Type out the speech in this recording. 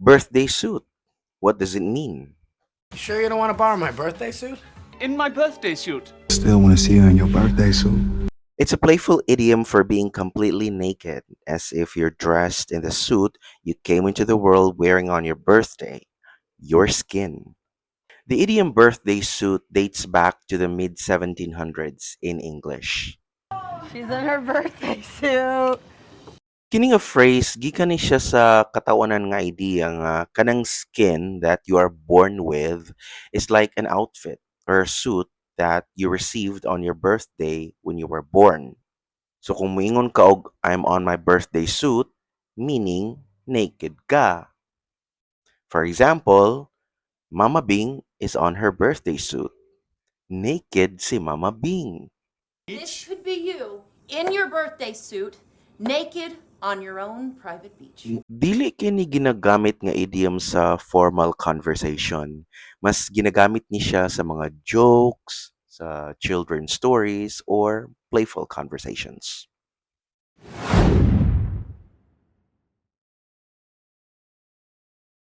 Birthday suit. What does it mean? Sure you don't want to borrow my birthday suit? In my birthday suit. Still want to see you in your birthday suit. It's a playful idiom for being completely naked, as if you're dressed in the suit you came into the world wearing on your birthday, your skin. The idiom birthday suit dates back to the mid 1700s in English. She's in her birthday suit. Kining a phrase, gikan ni siya sa katawanan nga idea nga kanang skin that you are born with is like an outfit or a suit that you received on your birthday when you were born. So kung moingon ka og I'm on my birthday suit, meaning naked ka. For example, Mama Bing is on her birthday suit. Naked si Mama Bing. This could be you in your birthday suit, naked on your own private beach. Dili kini ginagamit nga idiom sa formal conversation. Mas ginagamit ni siya sa mga jokes, sa children's stories, or playful conversations.